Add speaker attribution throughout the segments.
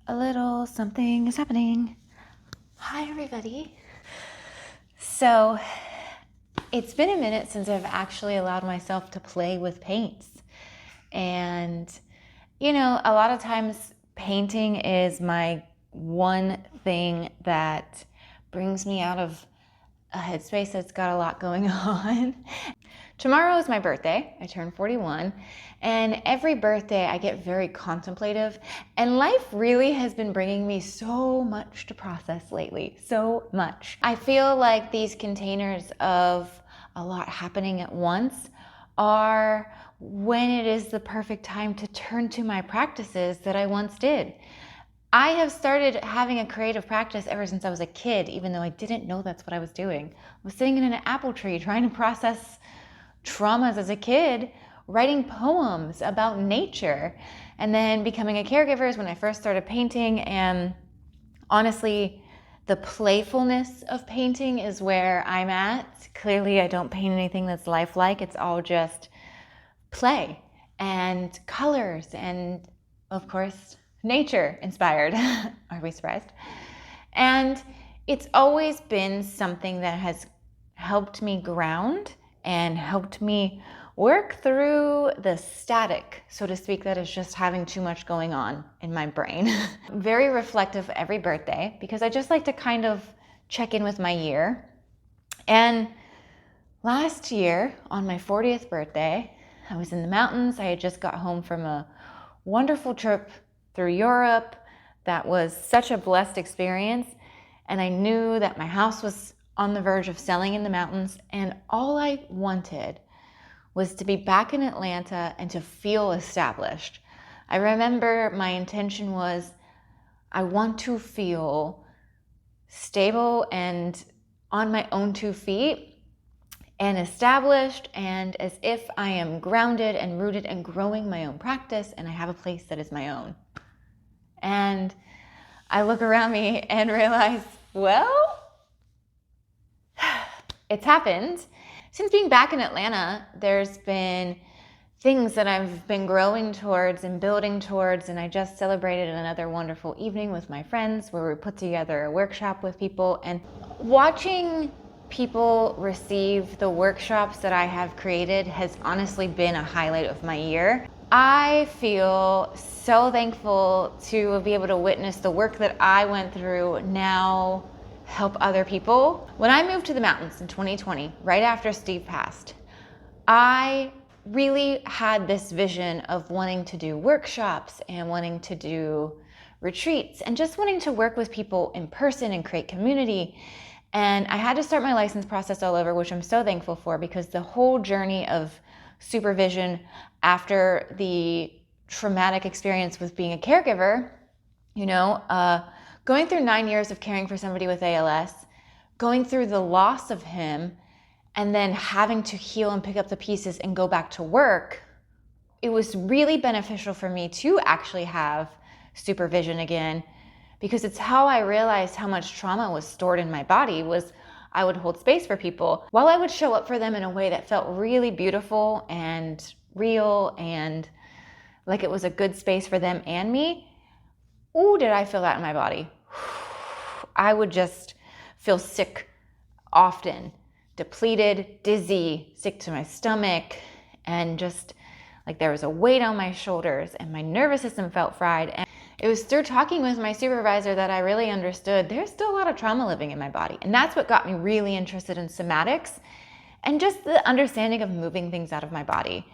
Speaker 1: a little something is happening. Hi, everybody. So it's been a minute since I've actually allowed myself to play with paints. And, a lot of times painting is my one thing that brings me out of a headspace that's got a lot going on. Tomorrow is my birthday. I turn 41, and every birthday I get very contemplative, and life really has been bringing me so much to process lately, so much. I feel like these containers of a lot happening at once are when it is the perfect time to turn to my practices that I once did. I have started having a creative practice ever since I was a kid, even though I didn't know that's what I was doing. I was sitting in an apple tree trying to process traumas as a kid, writing poems about nature, and then becoming a caregiver is when I first started painting. And honestly, the playfulness of painting is where I'm at. Clearly, I don't paint anything that's lifelike. It's all just play and colors and, of course, nature inspired. Are we surprised? And it's always been something that has helped me ground and helped me work through the static, so to speak, that is just having too much going on in my brain. Very reflective every birthday because I just like to kind of check in with my year. And last year, on my 40th birthday, I was in the mountains. I had just got home from a wonderful trip through Europe. That was such a blessed experience. And I knew that my house was on the verge of selling in the mountains, and all I wanted was to be back in Atlanta and to feel established. I remember my intention was, I want to feel stable and on my own 2 feet and established, and as if I am grounded and rooted and growing my own practice and I have a place that is my own. And I look around me and realize, well, it's happened. Since being back in Atlanta, there's been things that I've been growing towards and building towards, and I just celebrated another wonderful evening with my friends where we put together a workshop with people, and watching people receive the workshops that I have created has honestly been a highlight of my year. I feel so thankful to be able to witness the work that I went through now help other people. When I moved to the mountains in 2020, right after Steve passed, I really had this vision of wanting to do workshops and wanting to do retreats and just wanting to work with people in person and create community. And I had to start my license process all over, which I'm so thankful for, because the whole journey of supervision after the traumatic experience with being a caregiver, going through 9 years of caring for somebody with ALS, going through the loss of him, and then having to heal and pick up the pieces and go back to work, it was really beneficial for me to actually have supervision again, because it's how I realized how much trauma was stored in my body. Was I would hold space for people while I would show up for them in a way that felt really beautiful and real and like it was a good space for them and me. Ooh, did I feel that in my body? I would just feel sick often, depleted, dizzy, sick to my stomach, and just like there was a weight on my shoulders and my nervous system felt fried. And it was through talking with my supervisor that I really understood there's still a lot of trauma living in my body. And that's what got me really interested in somatics and just the understanding of moving things out of my body.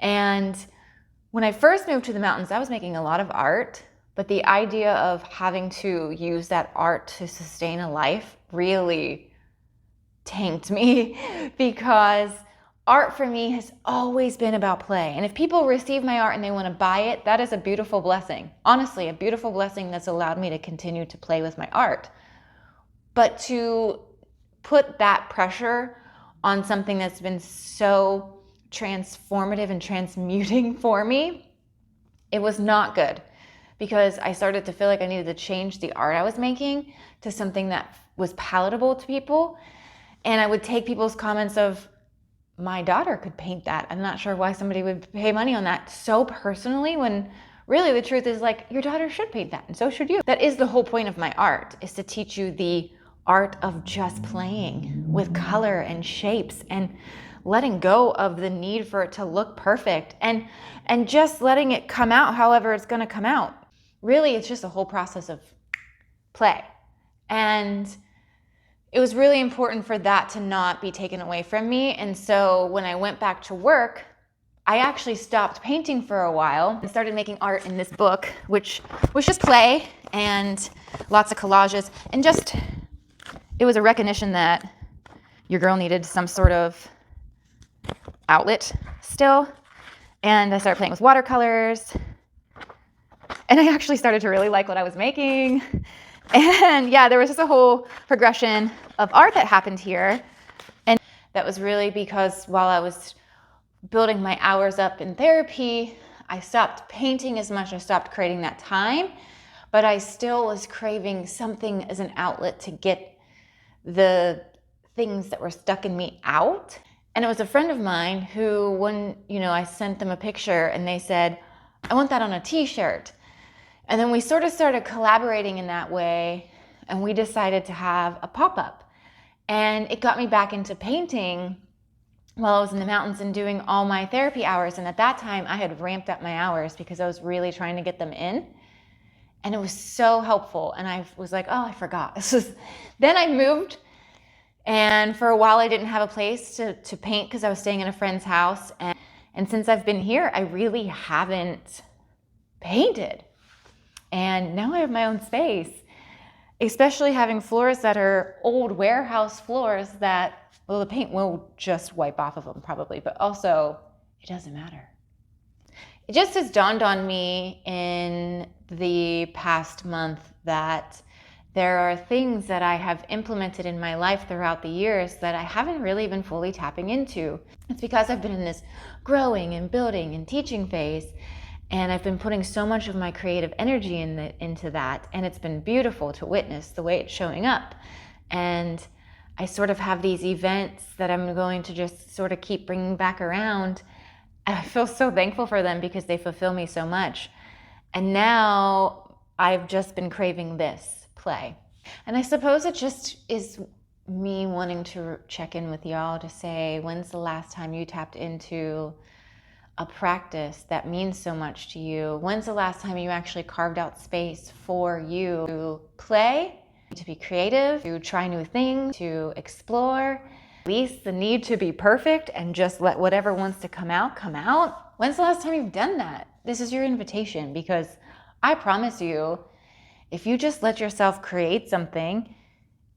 Speaker 1: And when I first moved to the mountains, I was making a lot of art, but the idea of having to use that art to sustain a life really tanked me because art for me has always been about play. And if people receive my art and they want to buy it, that is a beautiful blessing. Honestly, a beautiful blessing that's allowed me to continue to play with my art. But to put that pressure on something that's been so transformative and transmuting for me, it was not good, because I started to feel like I needed to change the art I was making to something that was palatable to people. And I would take people's comments of, my daughter could paint that. I'm not sure why somebody would pay money on that, so personally, when really the truth is like, your daughter should paint that, and so should you. That is the whole point of my art, is to teach you the art of just playing with color and shapes and letting go of the need for it to look perfect and just letting it come out however it's going to come out. Really, it's just a whole process of play. And it was really important for that to not be taken away from me. And so when I went back to work, I actually stopped painting for a while and started making art in this book, which was just play and lots of collages. And just, it was a recognition that your girl needed some sort of outlet still. And I started playing with watercolors. And I actually started to really like what I was making. And yeah, there was just a whole progression of art that happened here. And that was really because while I was building my hours up in therapy, I stopped painting as much. I stopped creating that time, but I still was craving something as an outlet to get the things that were stuck in me out. And it was a friend of mine who, when, I sent them a picture and they said, I want that on a t-shirt. And then we sort of started collaborating in that way, and we decided to have a pop-up. And it got me back into painting while I was in the mountains and doing all my therapy hours. And at that time, I had ramped up my hours because I was really trying to get them in. And it was so helpful. And I was like, oh, I forgot. Then I moved. And for a while, I didn't have a place to paint because I was staying in a friend's house. And since I've been here, I really haven't painted. And now I have my own space, especially having floors that are old warehouse floors that, well, the paint will just wipe off of them probably, but also it doesn't matter. It just has dawned on me in the past month that there are things that I have implemented in my life throughout the years that I haven't really been fully tapping into. It's because I've been in this growing and building and teaching phase, and I've been putting so much of my creative energy into that, and it's been beautiful to witness the way it's showing up. And I sort of have these events that I'm going to just sort of keep bringing back around. And I feel so thankful for them because they fulfill me so much. And now I've just been craving this play. And I suppose it just is me wanting to check in with y'all to say, when's the last time you tapped into a practice that means so much to you? When's the last time you actually carved out space for you to play, to be creative, to try new things, to explore, release the need to be perfect and just let whatever wants to come out, come out? When's the last time you've done that? This is your invitation, because I promise you, if you just let yourself create something,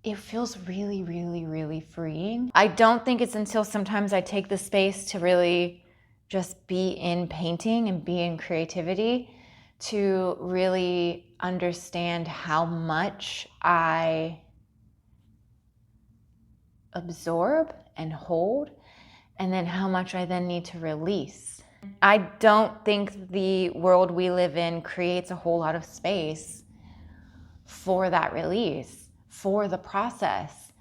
Speaker 1: it feels really, really, really freeing. I don't think it's until sometimes I take the space to really just be in painting and be in creativity to really understand how much I absorb and hold, and then how much I then need to release. I don't think the world we live in creates a whole lot of space for that release, for the process.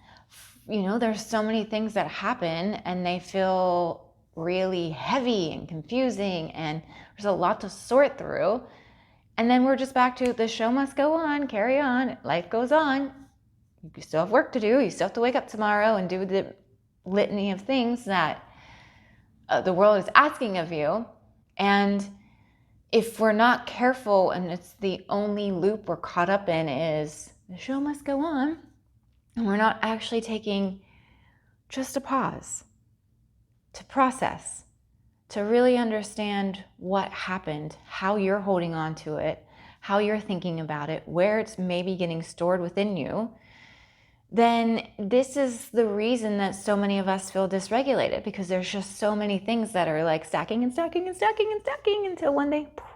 Speaker 1: There's so many things that happen and they feel really heavy and confusing, and there's a lot to sort through. And then we're just back to the show must go on, carry on, life goes on. You still have work to do. You still have to wake up tomorrow and do the litany of things that the world is asking of you. And if we're not careful and it's the only loop we're caught up in is the show must go on, and we're not actually taking just a pause to process, to really understand what happened, how you're holding on to it, how you're thinking about it, where it's maybe getting stored within you, then this is the reason that so many of us feel dysregulated, because there's just so many things that are like stacking and stacking and stacking and stacking until one day, poof.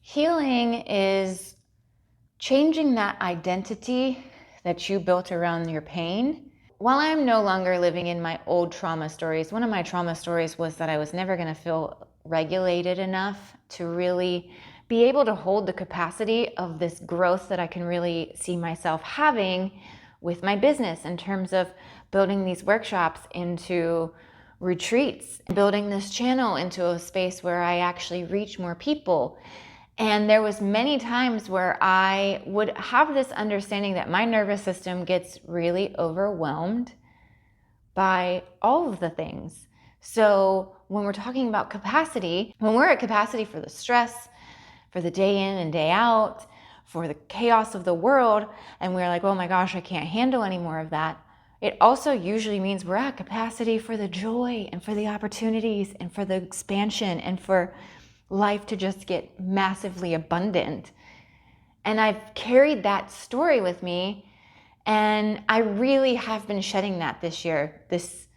Speaker 1: Healing is changing that identity that you built around your pain. While I'm no longer living in my old trauma stories, one of my trauma stories was that I was never going to feel regulated enough to really be able to hold the capacity of this growth that I can really see myself having with my business in terms of building these workshops into retreats, building this channel into a space where I actually reach more people. And there was many times where I would have this understanding that my nervous system gets really overwhelmed by all of the things. So when we're talking about capacity, when we're at capacity for the stress, for the day in and day out, for the chaos of the world, and we're like, oh my gosh, I can't handle any more of that, it also usually means we're at capacity for the joy and for the opportunities and for the expansion and for life to just get massively abundant. And I've carried that story with me, and I really have been shedding that this year. This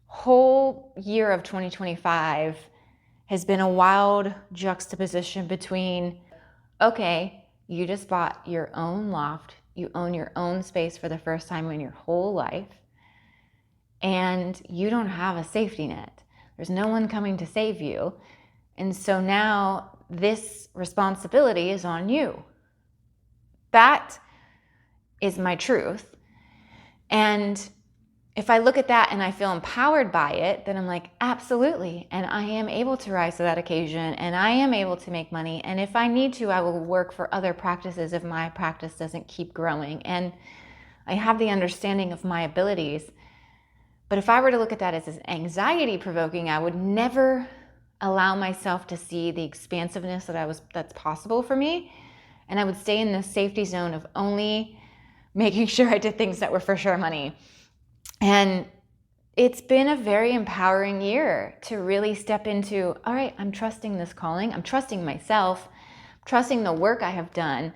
Speaker 1: whole year of 2025 has been a wild juxtaposition between, okay, you just bought your own loft, you own your own space for the first time in your whole life, and you don't have a safety net. There's no one coming to save you. And so now this responsibility is on you. That is my truth. And if I look at that and I feel empowered by it, then I'm like, absolutely. And I am able to rise to that occasion, and I am able to make money. And if I need to, I will work for other practices if my practice doesn't keep growing. And I have the understanding of my abilities. But if I were to look at that as anxiety provoking, I would never allow myself to see the expansiveness that's possible for me. And I would stay in this safety zone of only making sure I did things that were for sure money. And it's been a very empowering year to really step into, all right, I'm trusting this calling, I'm trusting myself, trusting the work I have done,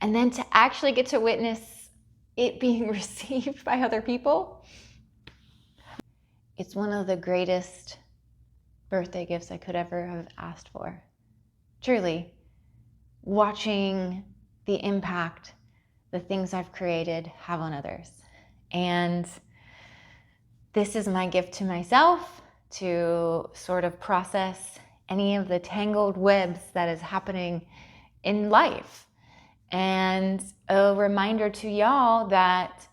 Speaker 1: and then to actually get to witness it being received by other people. It's one of the greatest birthday gifts I could ever have asked for. Truly, watching the impact the things I've created have on others. And this is my gift to myself to sort of process any of the tangled webs that is happening in life. And a reminder to y'all that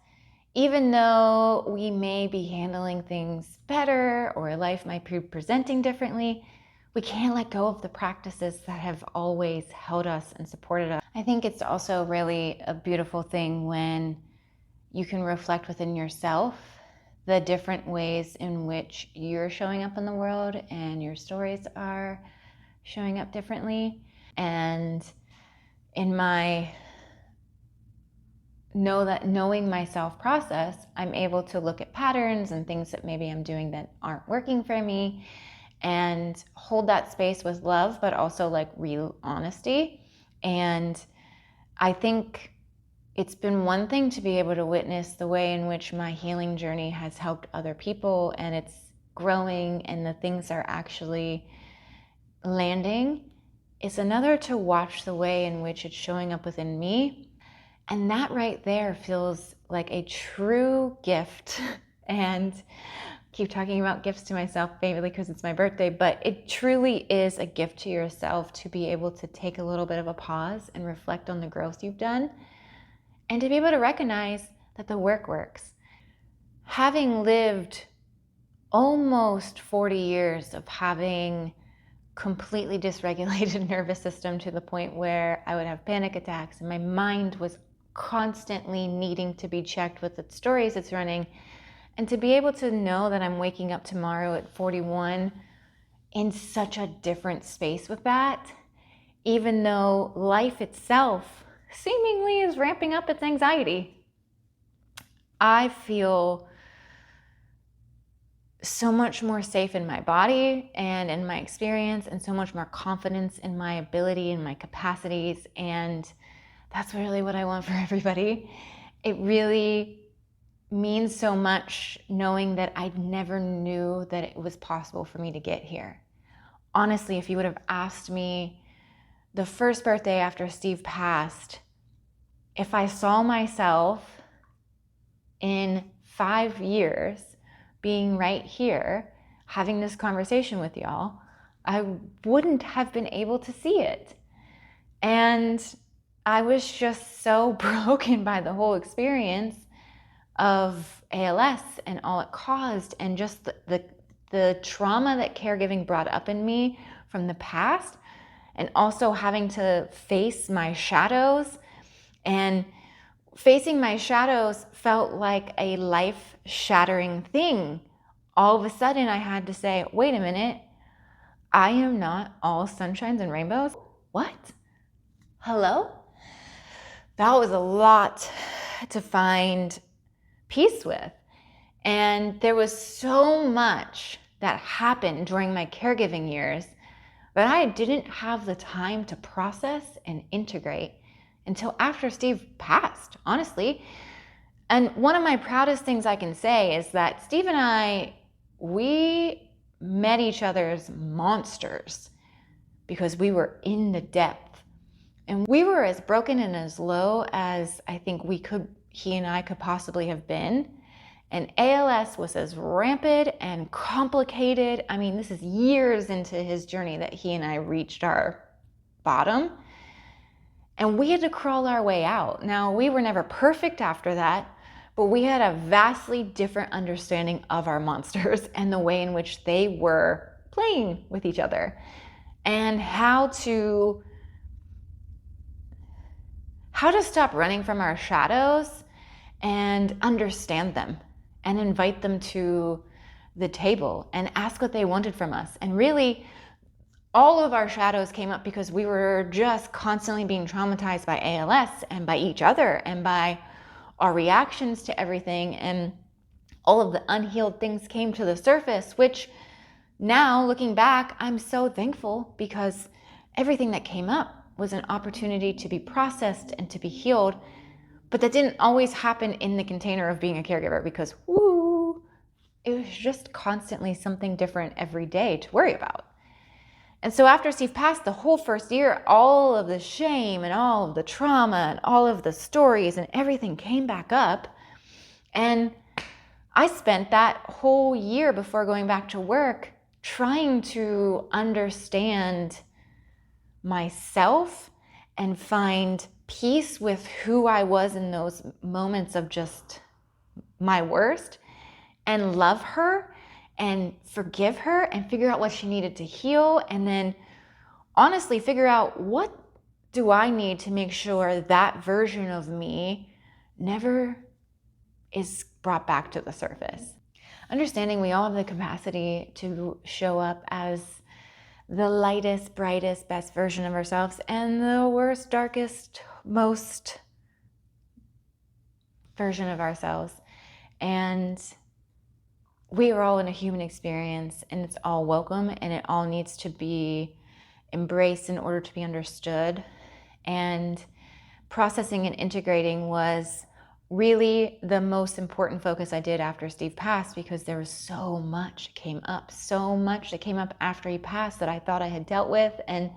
Speaker 1: even though we may be handling things better or life might be presenting differently, we can't let go of the practices that have always held us and supported us. I think it's also really a beautiful thing when you can reflect within yourself the different ways in which you're showing up in the world and your stories are showing up differently. And in my knowing myself process, I'm able to look at patterns and things that maybe I'm doing that aren't working for me and hold that space with love, but also like real honesty. And I think it's been one thing to be able to witness the way in which my healing journey has helped other people and it's growing and the things are actually landing. It's another to watch the way in which it's showing up within me. And that right there feels like a true gift. And I keep talking about gifts to myself, maybe because it's my birthday, but it truly is a gift to yourself to be able to take a little bit of a pause and reflect on the growth you've done. And to be able to recognize that the work works. Having lived almost 40 years of having completely dysregulated nervous system to the point where I would have panic attacks and my mind was constantly needing to be checked with the stories it's running, and to be able to know that I'm waking up tomorrow at 41 in such a different space with that, even though life itself seemingly is ramping up its anxiety. I feel so much more safe in my body and in my experience, and so much more confidence in my ability and my capacities. And that's really what I want for everybody. It really means so much knowing that I never knew that it was possible for me to get here. Honestly, if you would have asked me the first birthday after Steve passed, if I saw myself in 5 years being right here, having this conversation with y'all, I wouldn't have been able to see it. And I was just so broken by the whole experience of ALS and all it caused, and just the the trauma that caregiving brought up in me from the past, and also having to face my shadows. And facing my shadows felt like a life-shattering thing. All of a sudden, I had to say, wait a minute, I am not all sunshines and rainbows. What? Hello? That was a lot to find peace with. And there was so much that happened during my caregiving years, but I didn't have the time to process and integrate until after Steve passed, honestly. And one of my proudest things I can say is that Steve and I, we met each other's monsters because we were in the depth. And we were as broken and as low as I think he and I could possibly have been. And ALS was as rampant and complicated. I mean, this is years into his journey that he and I reached our bottom. And we had to crawl our way out. Now, we were never perfect after that, but we had a vastly different understanding of our monsters and the way in which they were playing with each other, and how to stop running from our shadows and understand them and invite them to the table and ask what they wanted from us. And really, all of our shadows came up because we were just constantly being traumatized by ALS and by each other and by our reactions to everything. And all of the unhealed things came to the surface, which now, looking back, I'm so thankful, because everything that came up was an opportunity to be processed and to be healed. But that didn't always happen in the container of being a caregiver, because it was just constantly something different every day to worry about. And so after Steve passed, the whole first year, all of the shame and all of the trauma and all of the stories and everything came back up. And I spent that whole year before going back to work trying to understand myself and find peace with who I was in those moments of just my worst, and love her and forgive her and figure out what she needed to heal, and then honestly figure out, what do I need to make sure that version of me never is brought back to the surface. Understanding we all have the capacity to show up as the lightest, brightest, best version of ourselves, and the worst, darkest, most version of ourselves. And we are all in a human experience, and it's all welcome, and it all needs to be embraced in order to be understood. And processing and integrating was really the most important focus I did after Steve passed, because there was so much that came up after he passed that I thought I had dealt with. And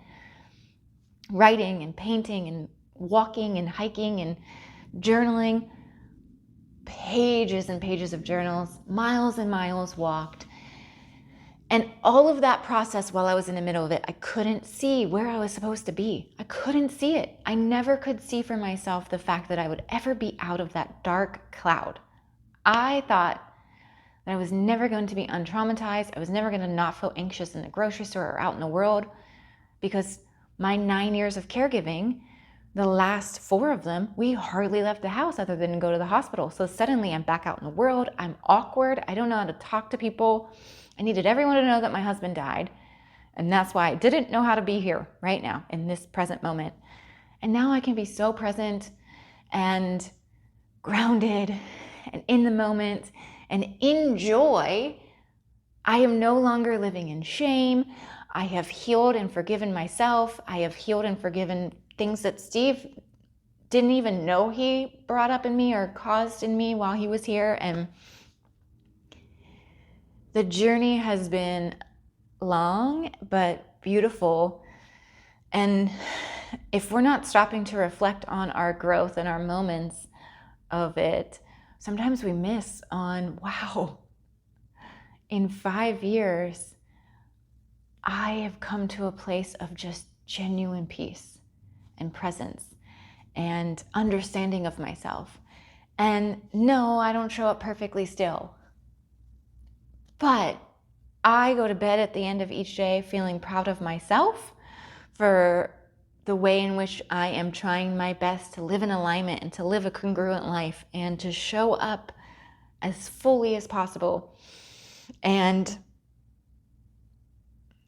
Speaker 1: writing and painting and walking and hiking and journaling, pages and pages of journals, miles and miles walked. And all of that process, while I was in the middle of it, I couldn't see where I was supposed to be. I couldn't see it. I never could see for myself the fact that I would ever be out of that dark cloud. I thought that I was never going to be untraumatized. I was never going to not feel anxious in the grocery store or out in the world, because my 9 years of caregiving, the last 4 of them, we hardly left the house other than go to the hospital. So suddenly I'm back out in the world. I'm awkward. I don't know how to talk to people. I needed everyone to know that my husband died. And that's why I didn't know how to be here right now in this present moment. And now I can be so present and grounded and in the moment and in joy. I am no longer living in shame. I have healed and forgiven myself. I have healed and forgiven things that Steve didn't even know he brought up in me or caused in me while he was here. And the journey has been long but beautiful. And if we're not stopping to reflect on our growth and our moments of it, sometimes we miss on, wow, in 5 years, I have come to a place of just genuine peace and presence and understanding of myself. And no, I don't show up perfectly still. But I go to bed at the end of each day feeling proud of myself for the way in which I am trying my best to live in alignment and to live a congruent life and to show up as fully as possible. And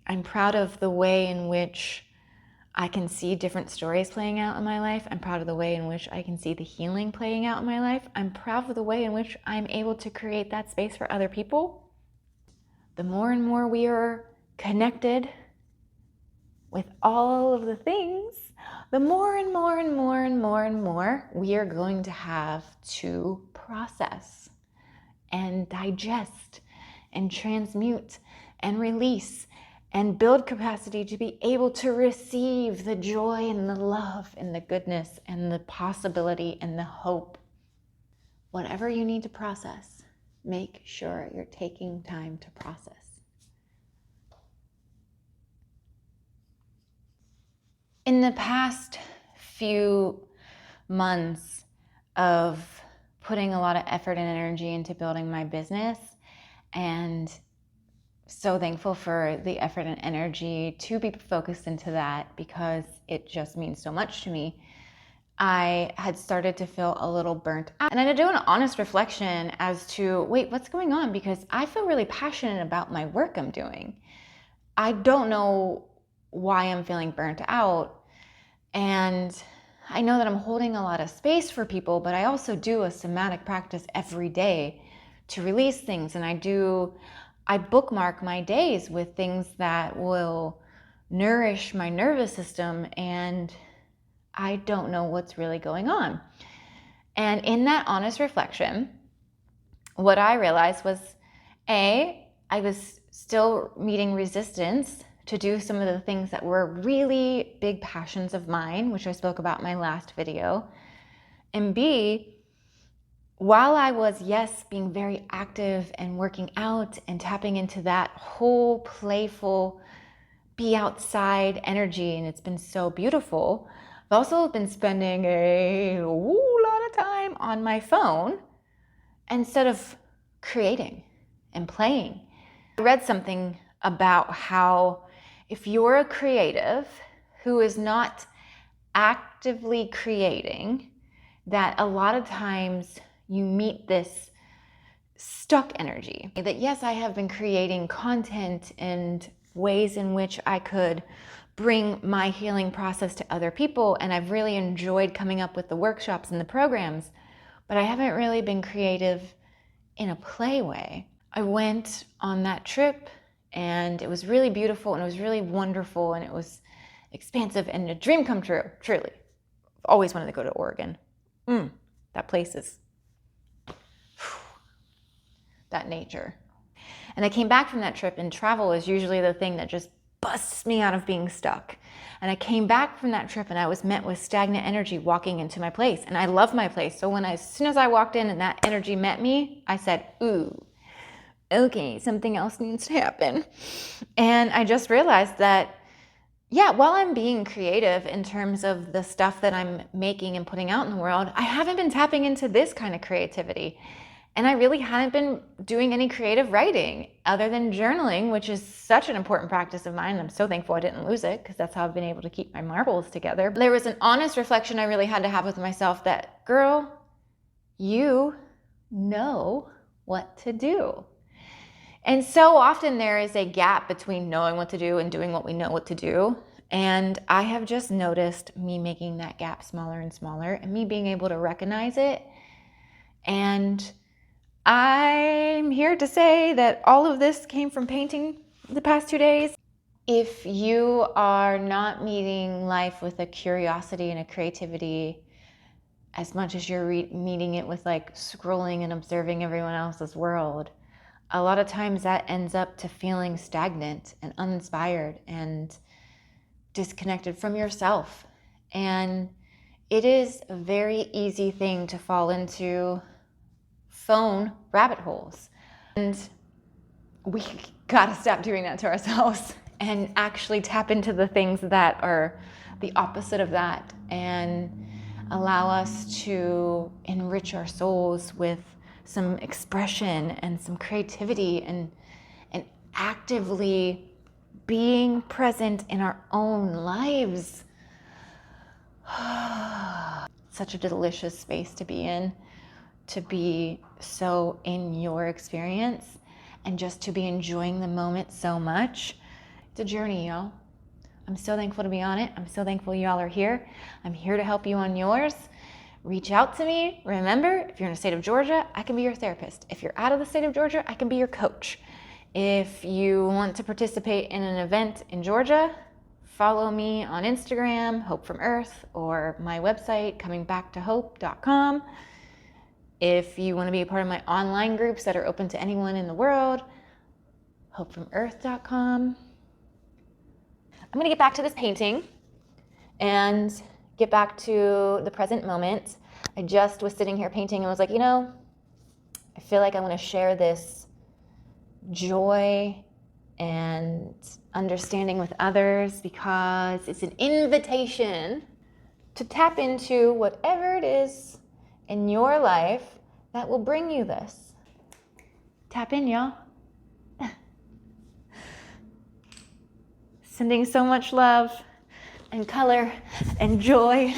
Speaker 1: I'm proud of the way in which I can see different stories playing out in my life. I'm proud of the way in which I can see the healing playing out in my life. I'm proud of the way in which I'm able to create that space for other people. The more and more we are connected with all of the things, the more and more and more and more and more we are going to have to process and digest and transmute and release and build capacity to be able to receive the joy and the love and the goodness and the possibility and the hope. Whatever you need to process, make sure you're taking time to process. In the past few months of putting a lot of effort and energy into building my business, and so thankful for the effort and energy to be focused into that because it just means so much to me, I had started to feel a little burnt out. And I had to do an honest reflection as to, wait, what's going on? Because I feel really passionate about my work I'm doing. I don't know why I'm feeling burnt out. And I know that I'm holding a lot of space for people, but I also do a somatic practice every day to release things. And I bookmark my days with things that will nourish my nervous system, and I don't know what's really going on. And in that honest reflection, what I realized was, I was still meeting resistance to do some of the things that were really big passions of mine, which I spoke about in my last video. And B, while I was, yes, being very active and working out and tapping into that whole playful, be outside energy, and it's been so beautiful, I've also been spending a whole lot of time on my phone instead of creating and playing. I read something about how if you're a creative who is not actively creating, that a lot of times you meet this stuck energy. That yes, I have been creating content and ways in which I could bring my healing process to other people, and I've really enjoyed coming up with the workshops and the programs, but I haven't really been creative in a play way. I went on that trip and it was really beautiful and it was really wonderful and it was expansive and a dream come true, truly. I've always wanted to go to Oregon. That place is that nature. And I came back from that trip, and travel is usually the thing that just busts me out of being stuck. And I came back from that trip and I was met with stagnant energy walking into my place. And I love my place. So as soon as I walked in and that energy met me, I said, ooh, okay, something else needs to happen. And I just realized that, yeah, while I'm being creative in terms of the stuff that I'm making and putting out in the world, I haven't been tapping into this kind of creativity. And I really hadn't been doing any creative writing other than journaling, which is such an important practice of mine. I'm so thankful I didn't lose it because that's how I've been able to keep my marbles together. There was an honest reflection I really had to have with myself that, girl, you know what to do. And so often there is a gap between knowing what to do and doing what we know what to do. And I have just noticed me making that gap smaller and smaller and me being able to recognize it. And I'm here to say that all of this came from painting the past 2 days. If you are not meeting life with a curiosity and a creativity as much as you're meeting it with like scrolling and observing everyone else's world, a lot of times that ends up to feeling stagnant and uninspired and disconnected from yourself. And it is a very easy thing to fall into phone rabbit holes. And we gotta stop doing that to ourselves and actually tap into the things that are the opposite of that and allow us to enrich our souls with some expression and some creativity and actively being present in our own lives. Such a delicious space to be in, to be so in your experience and just to be enjoying the moment so much. It's a journey, y'all. I'm so thankful to be on it. I'm so thankful y'all are here. I'm here to help you on yours. Reach out to me. Remember, if you're in the state of Georgia, I can be your therapist. If you're out of the state of Georgia, I can be your coach. If you want to participate in an event in Georgia, follow me on Instagram, Hope from Earth, or my website, comingbacktohope.com. If you want to be a part of my online groups that are open to anyone in the world, hopefromearth.com. I'm going to get back to this painting and get back to the present moment. I just was sitting here painting and was like, I feel like I want to share this joy and understanding with others because it's an invitation to tap into whatever it is in your life that will bring you this. Tap in, y'all. Sending so much love and color and joy